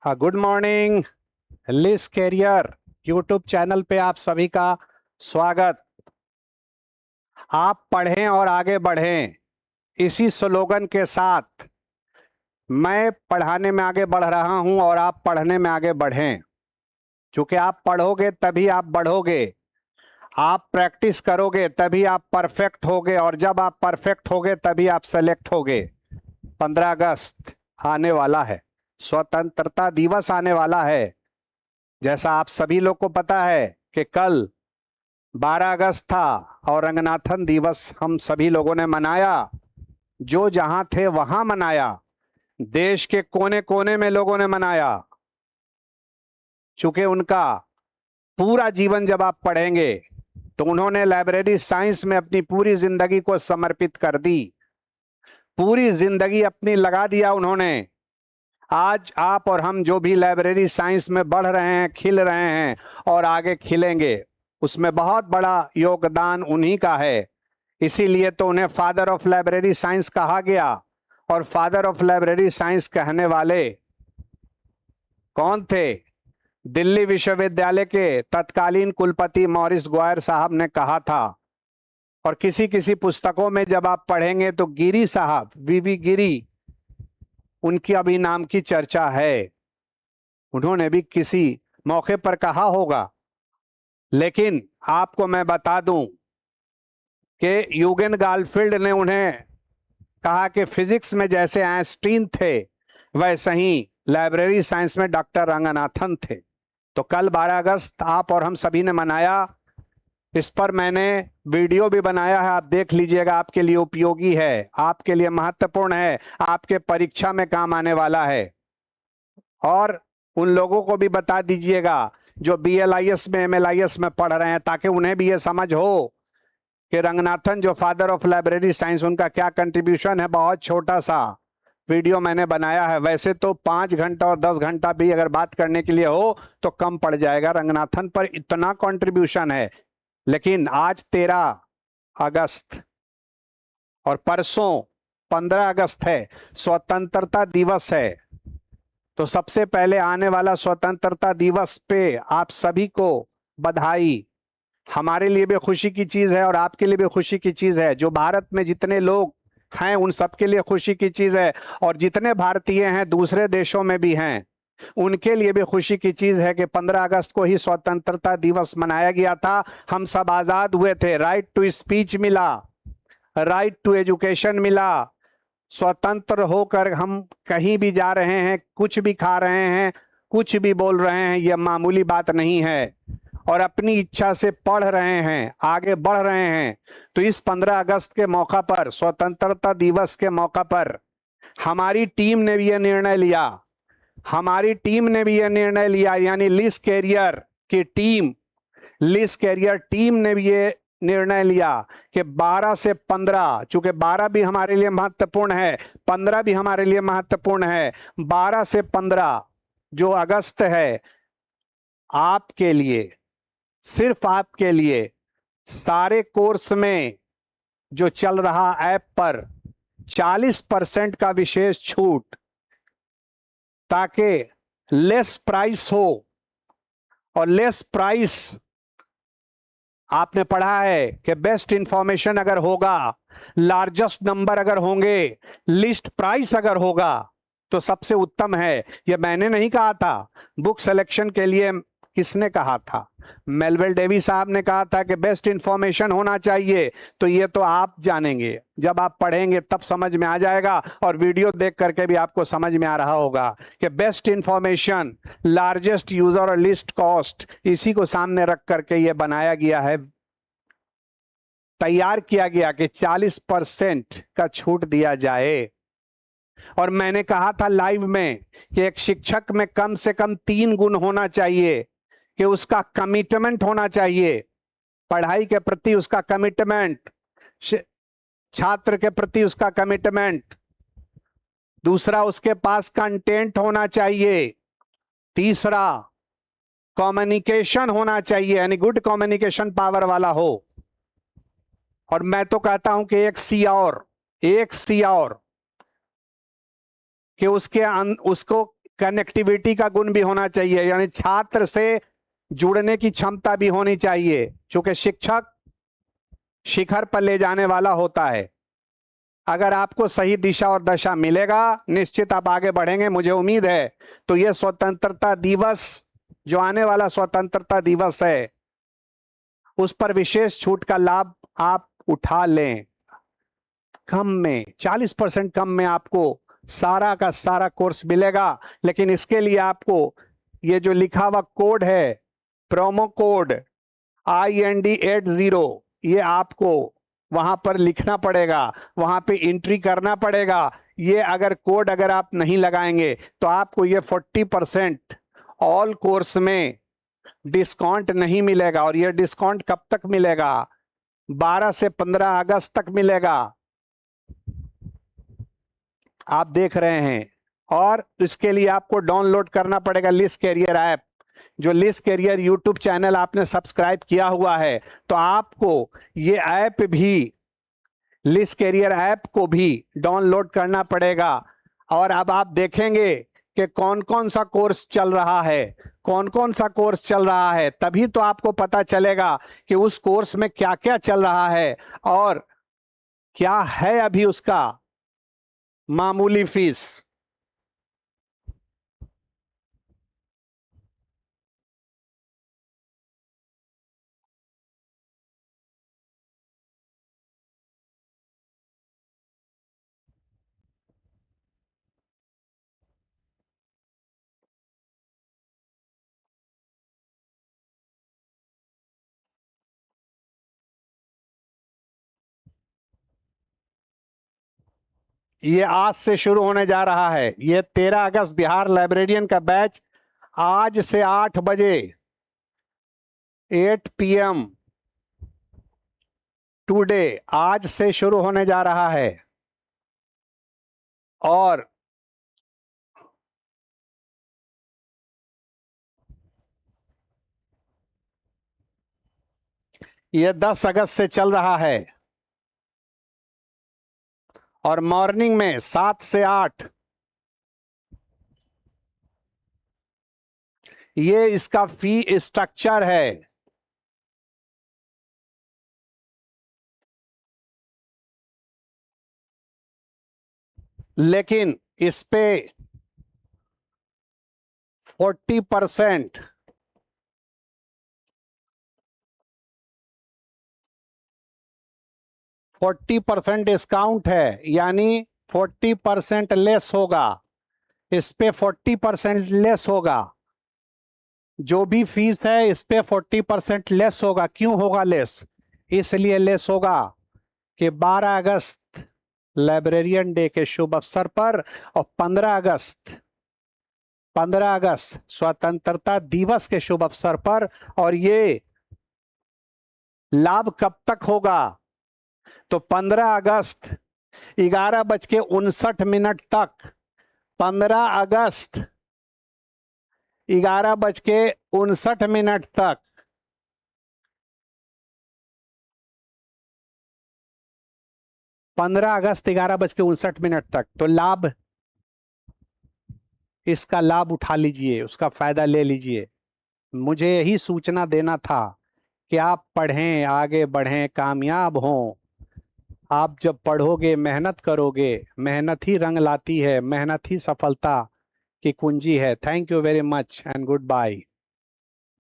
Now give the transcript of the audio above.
Good morning. लिस career YouTube channel पे आप सभी का स्वागत। आप पढ़ें और आगे बढ़ें, इसी स्लोगन के साथ मैं पढ़ाने में आगे बढ़ रहा हूं और आप पढ़ने में आगे बढ़ें। क्योंकि आप पढ़ोगे तभी आप बढ़ोगे, आप प्रैक्टिस करोगे तभी आप परफेक्ट होगे, और जब आप परफेक्ट होगे तभी आप सेलेक्ट होगे। 15 अगस्त आने वाला है, स्वतंत्रता दिवस आने वाला है। जैसा आप सभी लोग को पता है कि कल 12 अगस्त था और रंगनाथन दिवस हम सभी लोगों ने मनाया। जो जहां थे वहां मनाया, देश के कोने कोने में लोगों ने मनाया। चूंकि उनका पूरा जीवन जब आप पढ़ेंगे तो उन्होंने लाइब्रेरी साइंस में अपनी पूरी जिंदगी को समर्पित कर दी, पूरी जिंदगी अपनी लगा दिया उन्होंने। आज आप और हम जो भी लाइब्रेरी साइंस में बढ़ रहे हैं, खिल रहे हैं और आगे खिलेंगे, उसमें बहुत बड़ा योगदान उन्हीं का है। इसीलिए तो उन्हें फादर ऑफ लाइब्रेरी साइंस कहा गया। और फादर ऑफ लाइब्रेरी साइंस कहने वाले कौन थे? दिल्ली विश्वविद्यालय के तत्कालीन कुलपति मॉरिस ग्वायर साहब ने कहा था। और किसी किसी पुस्तकों में जब आप पढ़ेंगे तो गिरी साहब, वीवी गिरी, उनकी अभी नाम की चर्चा है। उन्होंने भी किसी मौके पर कहा होगा। लेकिन आपको मैं बता दूं कि यूगेन गालफील्ड ने उन्हें कहा कि फिजिक्स में जैसे आइंस्टीन थे, वैसे ही लाइब्रेरी साइंस में डॉक्टर रंगनाथन थे। तो कल 12 अगस्त आप और हम सभी ने मनाया। इस पर मैंने वीडियो भी बनाया है, आप देख लीजिएगा। आपके लिए उपयोगी है, आपके लिए महत्वपूर्ण है, आपके परीक्षा में काम आने वाला है। और उन लोगों को भी बता दीजिएगा जो BLIS में MLIS में पढ़ रहे हैं, ताकि उन्हें भी ये समझ हो कि रंगनाथन जो फादर ऑफ लाइब्रेरी साइंस, उनका क्या कंट्रीब्यूशन है। बहुत छोटा सा वीडियो मैंने बनाया है। वैसे तो 5 घंटा और 10 घंटा भी अगर बात करने के लिए हो तो कम पड़ जाएगा, रंगनाथन पर इतना कंट्रीब्यूशन है। लेकिन आज 13 अगस्त और परसों 15 अगस्त है, स्वतंत्रता दिवस है। तो सबसे पहले आने वाला स्वतंत्रता दिवस पे आप सभी को बधाई। हमारे लिए भी खुशी की चीज है और आपके लिए भी खुशी की चीज है। जो भारत में जितने लोग हैं उन सबके लिए खुशी की चीज है, और जितने भारतीय हैं दूसरे देशों में भी हैं, उनके लिए भी खुशी की चीज है कि 15 अगस्त को ही स्वतंत्रता दिवस मनाया गया था। हम सब आजाद हुए थे, राइट टू स्पीच मिला, राइट टू एजुकेशन मिला। स्वतंत्र होकर हम कहीं भी जा रहे हैं, कुछ भी खा रहे हैं, कुछ भी बोल रहे हैं, यह मामूली बात नहीं है। और अपनी इच्छा से पढ़ रहे हैं, आगे बढ़ रहे हैं। तो इस 15 अगस्त के मौका पर, स्वतंत्रता दिवस के मौका पर, हमारी टीम ने भी यह निर्णय लिया, हमारी टीम ने भी यह निर्णय लिया, यानी लिस कैरियर की टीम, लिस कैरियर टीम ने भी ये निर्णय लिया कि 12 से 15, चूंकि 12 भी हमारे लिए महत्वपूर्ण है, 15 भी हमारे लिए महत्वपूर्ण है, 12 से 15 जो अगस्त है, आपके लिए, सिर्फ आपके लिए, सारे कोर्स में जो चल रहा ऐप पर 40% का विशेष छूट, ताकि लेस प्राइस हो। और लेस प्राइस, आपने पढ़ा है कि बेस्ट इंफॉर्मेशन अगर होगा, लार्जेस्ट नंबर अगर होंगे, लिस्ट प्राइस अगर होगा तो सबसे उत्तम है। यह मैंने नहीं कहा था। बुक सिलेक्शन के लिए किसने कहा था? मेलविल डेविस साहब ने कहा था कि बेस्ट इंफॉर्मेशन होना चाहिए। तो ये तो आप जानेंगे, जब आप पढ़ेंगे तब समझ में आ जाएगा, और वीडियो देख करके भी आपको समझ में आ रहा होगा कि बेस्ट इंफॉर्मेशन, लार्जेस्ट यूजर और लिस्ट कॉस्ट, इसी को सामने रख करके ये बनाया गया है, तैयार किया गया कि 40% का छूट दिया जाए। और मैंने कहा था लाइव में कि एक शिक्षक में कम से कम 3 गुण होना चाहिए, कि उसका कमिटमेंट होना चाहिए, पढ़ाई के प्रति उसका कमिटमेंट, छात्र के प्रति उसका कमिटमेंट। दूसरा, उसके पास कंटेंट होना चाहिए। तीसरा, कम्युनिकेशन होना चाहिए, यानी गुड कम्युनिकेशन पावर वाला हो। और मैं तो कहता हूं कि एक सी और कि उसको कनेक्टिविटी का गुण भी होना चाहिए, यानी छात्र से जुड़ने की क्षमता भी होनी चाहिए, क्योंकि शिक्षक शिखर पर ले जाने वाला होता है। अगर आपको सही दिशा और दशा मिलेगा, निश्चित आप आगे बढ़ेंगे, मुझे उम्मीद है। तो यह स्वतंत्रता दिवस, जो आने वाला स्वतंत्रता दिवस है, उस पर विशेष छूट का लाभ आप उठा लें। कम में 40% कम में आपको सारा का सारा कोर्स मिलेगा। लेकिन इसके लिए आपको ये जो लिखा हुआ कोड है, प्रोमो कोड IND80, ये आपको वहां पर लिखना पड़ेगा, वहां पे एंट्री करना पड़ेगा। ये अगर आप नहीं लगाएंगे तो आपको ये 40% ऑल कोर्स में डिस्काउंट नहीं मिलेगा। और ये डिस्काउंट कब तक मिलेगा? 12 से 15 अगस्त तक मिलेगा, आप देख रहे हैं। और इसके लिए आपको डाउनलोड करना पड़ेगा लिस्ट कैरियर ऐप। जो लिस्ट कैरियर यूट्यूब चैनल आपने सब्सक्राइब किया हुआ है, तो आपको ये ऐप भी, लिस्ट कैरियर ऐप को भी डाउनलोड करना पड़ेगा। और अब आप देखेंगे कि कौन कौन सा कोर्स चल रहा है, कौन कौन सा कोर्स चल रहा है, तभी तो आपको पता चलेगा कि उस कोर्स में क्या क्या चल रहा है और क्या है अभी उसका मामूली फीस। ये आज से शुरू होने जा रहा है। ये 13 अगस्त बिहार लाइब्रेरियन का बैच आज से 8 बजे 8 PM टुडे आज से शुरू होने जा रहा है। और ये 10 अगस्त से चल रहा है। और मॉर्निंग में 7 से 8 ये इसका फी स्ट्रक्चर है। लेकिन इस पे 40% 40% डिस्काउंट है, यानी 40% लेस होगा। इस पे 40% लेस होगा। जो भी फीस है इस पे 40% लेस होगा। क्यों होगा लेस? इसलिए लेस होगा कि 12 अगस्त लाइब्रेरियन डे के शुभ अवसर पर और 15 अगस्त स्वतंत्रता दिवस के शुभ अवसर पर। और ये लाभ कब तक होगा? तो 15 अगस्त 11:59 तक, 15 अगस्त 11:59 तक, 15 अगस्त 11:59 तक। तो लाभ, इसका लाभ उठा लीजिए, उसका फायदा ले लीजिए। मुझे यही सूचना देना था कि आप पढ़ें, आगे बढ़ें, कामयाब हों। आप जब पढ़ोगे, मेहनत करोगे, मेहनत ही रंग लाती है, मेहनत ही सफलता की कुंजी है। Thank you very much and good bye.